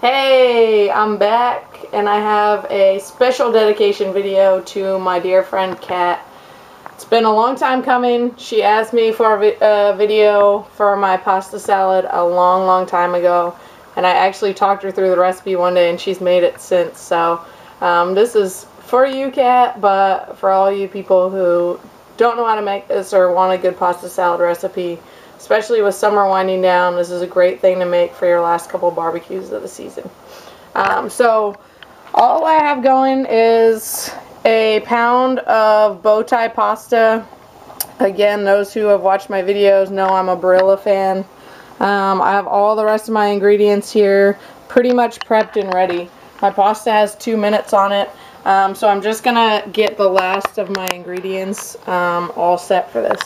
Hey, I'm back and I have a special dedication video to my dear friend Kat. It's been a long time coming. She asked me for a video for my pasta salad a long time ago, and I actually talked her through the recipe one day and she's made it since. So this is for you, Kat, but for all you people who don't know how to make this or want a good pasta salad recipe, especially with summer winding down, this is a great thing to make for your last couple barbecues of the season. So all I have going is a pound of bow tie pasta. Again, those who have watched my videos know I'm a Barilla fan. I have all the rest of my ingredients here pretty much prepped and ready. My pasta has 2 minutes on it, so I'm just gonna get the last of my ingredients all set for this.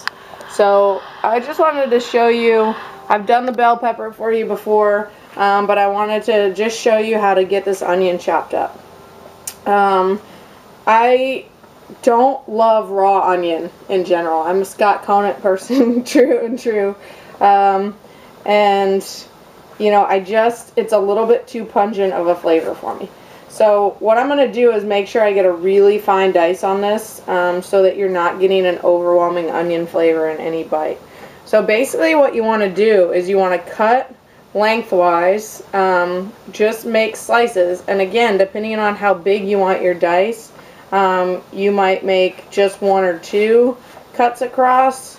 So I just wanted to show you, I've done the bell pepper for you before, but I wanted to just show you how to get this onion chopped up. I don't love raw onion in general. I'm a Scott Conant person, true and true. And, you know, it's a little bit too pungent of a flavor for me. So what I'm going to do is make sure I get a really fine dice on this so that you're not getting an overwhelming onion flavor in any bite. So basically what you want to do is you want to cut lengthwise, just make slices, and again, depending on how big you want your dice, you might make just 1 or 2 cuts across,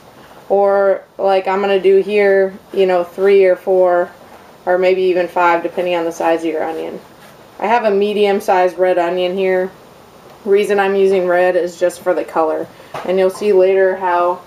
or like I'm going to do here, you know, 3 or 4, or maybe even 5 depending on the size of your onion. I have a medium-sized red onion here. The reason I'm using red is just for the color. And you'll see later how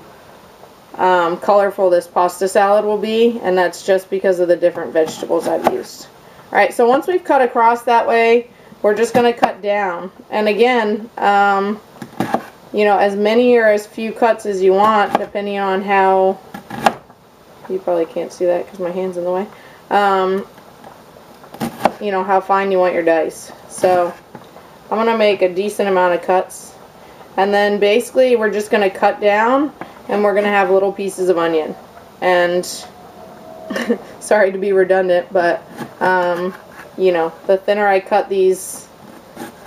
colorful this pasta salad will be, and that's just because of the different vegetables I've used. Alright, so once we've cut across that way, we're just going to cut down. And again, you know, as many or as few cuts as you want, depending on how, you probably can't see that because my hand's in the way, you know, how fine you want your dice. So I'm going to make a decent amount of cuts, and then basically we're just going to cut down and we're going to have little pieces of onion. And sorry to be redundant, but you know, the thinner I cut these,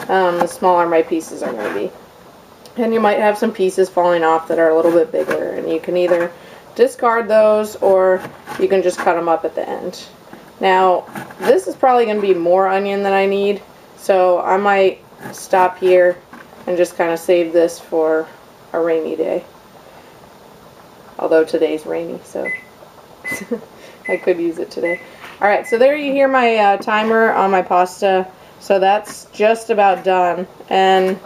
the smaller my pieces are going to be. And you might have some pieces falling off that are a little bit bigger, and you can either discard those or you can just cut them up at the end. Now, this is probably going to be more onion than I need, so I might stop here and just kind of save this for a rainy day. Although today's rainy, so I could use it today. Alright, so there you hear my timer on my pasta, so that's just about done. And,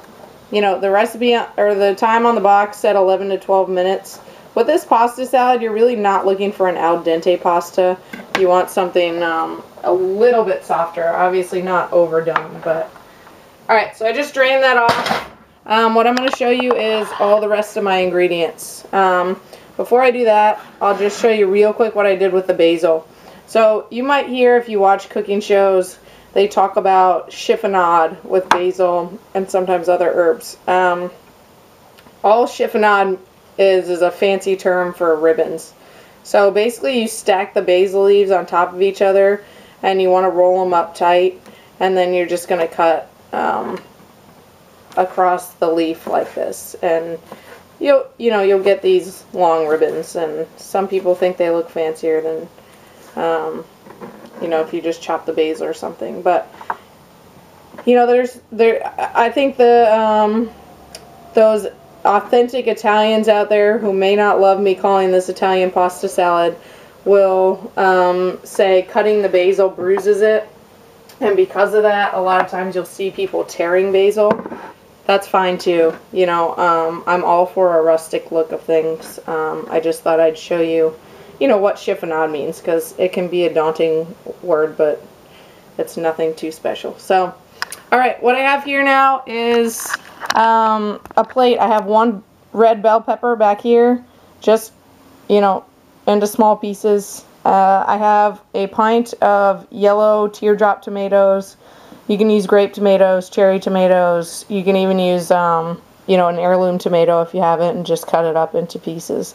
you know, the recipe, or the time on the box said 11 to 12 minutes. With this pasta salad, you're really not looking for an al dente pasta. You want something a little bit softer. Obviously not overdone, but... Alright, so I just drained that off. What I'm going to show you is all the rest of my ingredients. Before I do that, I'll just show you real quick what I did with the basil. So you might hear, if you watch cooking shows, they talk about chiffonade with basil and sometimes other herbs. All chiffonade is a fancy term for ribbons. So basically you stack the basil leaves on top of each other and you want to roll them up tight, and then you're just going to cut across the leaf like this, and you'll get these long ribbons, and some people think they look fancier than you know, if you just chop the basil or something. But you know, I think those authentic Italians out there who may not love me calling this Italian pasta salad will say cutting the basil bruises it, and because of that, a lot of times you'll see people tearing basil. That's fine too. You know, I'm all for a rustic look of things. I just thought I'd show you, you know, what chiffonade means, because it can be a daunting word, but it's nothing too special. So, alright, what I have here now is a plate. I have 1 red bell pepper back here, just, you know, into small pieces. I have a pint of yellow teardrop tomatoes. You can use grape tomatoes, cherry tomatoes. You can even use, you know, an heirloom tomato if you have it, and just cut it up into pieces.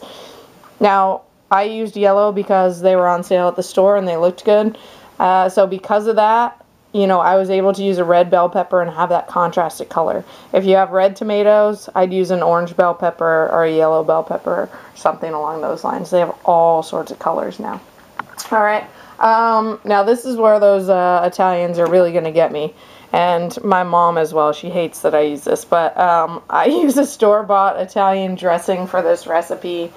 Now, I used yellow because they were on sale at the store and they looked good. So because of that, you know, I was able to use a red bell pepper and have that contrasted color. If you have red tomatoes, I'd use an orange bell pepper or a yellow bell pepper, something along those lines. They have all sorts of colors now. All right. Now this is where those Italians are really going to get me. And my mom as well. She hates that I use this. But I use a store-bought Italian dressing for this recipe.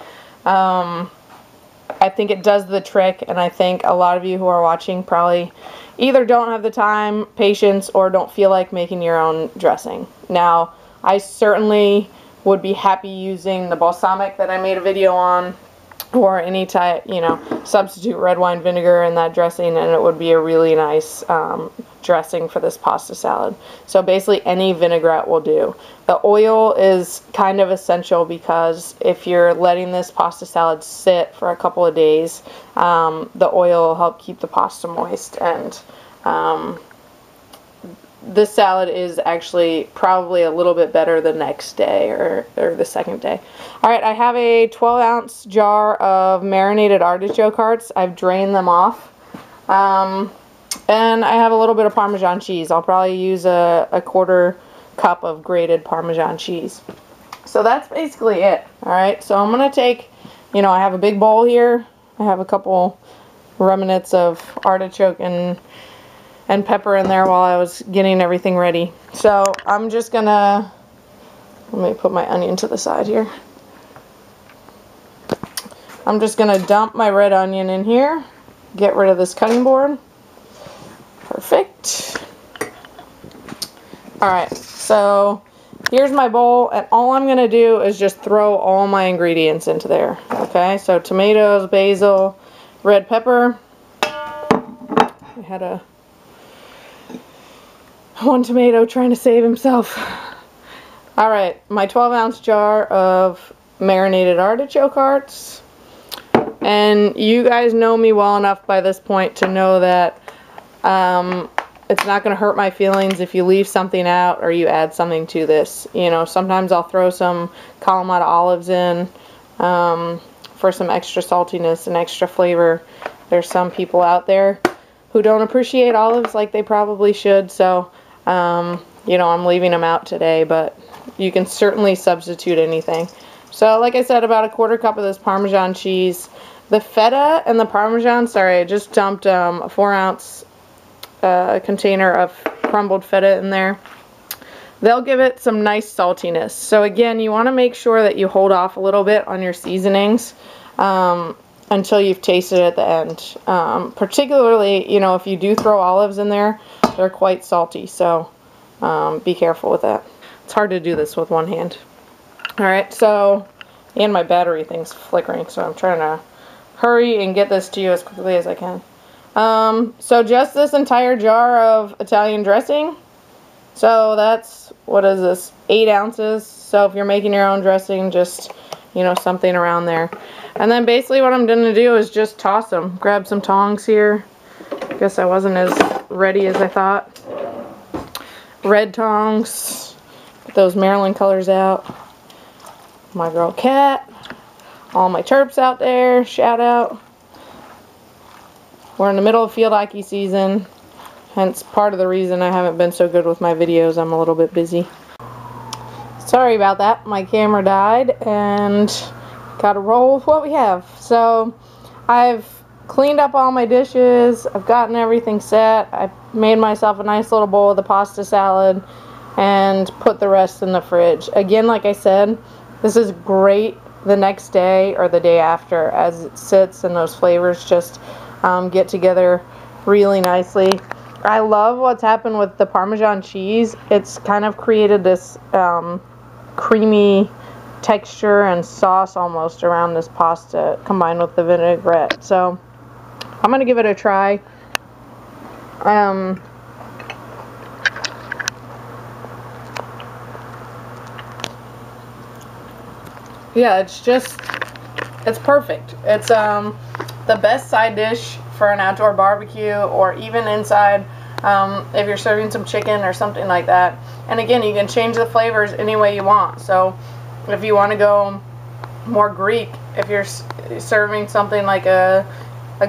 I think it does the trick. And I think a lot of you who are watching probably either don't have the time, patience, or don't feel like making your own dressing. Now, I certainly would be happy using the balsamic that I made a video on, or any type, you know, substitute red wine vinegar in that dressing, and it would be a really nice dressing for this pasta salad. So basically any vinaigrette will do. The oil is kind of essential because if you're letting this pasta salad sit for a couple of days, the oil will help keep the pasta moist, and this salad is actually probably a little bit better the next day or the second day. Alright, I have a 12-ounce jar of marinated artichoke hearts. I've drained them off. And I have a little bit of Parmesan cheese. I'll probably use a 1/4 cup of grated Parmesan cheese. So that's basically it. Alright, so I'm going to take, you know, I have a big bowl here. I have a couple remnants of artichoke and pepper in there while I was getting everything ready. So I'm just gonna, let me put my onion to the side here. I'm just gonna dump my red onion in here, get rid of this cutting board. Perfect. Alright, so here's my bowl, and all I'm gonna do is just throw all my ingredients into there. Okay, so tomatoes, basil, red pepper. I had one tomato trying to save himself. Alright, my 12-ounce jar of marinated artichoke hearts. And you guys know me well enough by this point to know that it's not going to hurt my feelings if you leave something out or you add something to this. You know, sometimes I'll throw some Kalamata olives in for some extra saltiness and extra flavor. There's some people out there who don't appreciate olives like they probably should, so you know, I'm leaving them out today, but you can certainly substitute anything. So like I said, about a 1/4 cup of this Parmesan cheese. The feta and the Parmesan, sorry, I just dumped a 4-ounce container of crumbled feta in there. They'll give it some nice saltiness. So again, you want to make sure that you hold off a little bit on your seasonings until you've tasted it at the end. Particularly, you know, if you do throw olives in there, they're quite salty, so be careful with that. It's hard to do this with one hand. Alright, so, and my battery thing's flickering, so I'm trying to hurry and get this to you as quickly as I can. So just this entire jar of Italian dressing. So that's, what is this, 8 ounces. So if you're making your own dressing, just, you know, something around there. And then basically what I'm going to do is just toss them. Grab some tongs here. Guess I wasn't as ready as I thought. Red tongs. Get those Maryland colors out. My girl Cat. All my Terps out there. Shout out. We're in the middle of field hockey season. Hence part of the reason I haven't been so good with my videos. I'm a little bit busy. Sorry about that. My camera died and gotta roll with what we have. So I've cleaned up all my dishes. I've gotten everything set. I made myself a nice little bowl of the pasta salad and put the rest in the fridge. Again, like I said, this is great the next day or the day after as it sits and those flavors just get together really nicely. I love what's happened with the Parmesan cheese. It's kind of created this creamy texture and sauce almost around this pasta combined with the vinaigrette. So I'm going to give it a try. Yeah, it's perfect. It's the best side dish for an outdoor barbecue or even inside if you're serving some chicken or something like that. And again, you can change the flavors any way you want. So if you want to go more Greek, if you're serving something like a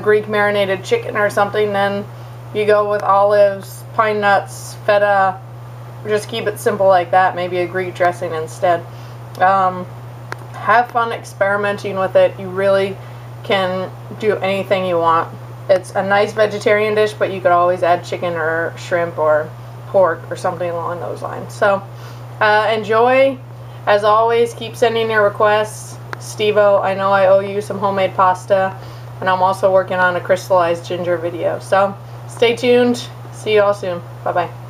Greek marinated chicken or something, then You go with olives, pine nuts, feta. Just keep it simple like that. Maybe a Greek dressing instead. Have fun experimenting with it. You really can do anything you want. It's a nice vegetarian dish, but you could always add chicken or shrimp or pork or something along those lines. So enjoy. As always, keep sending your requests. Steve-O, I know I owe you some homemade pasta, and I'm also working on a crystallized ginger video. So stay tuned. See you all soon. Bye-bye.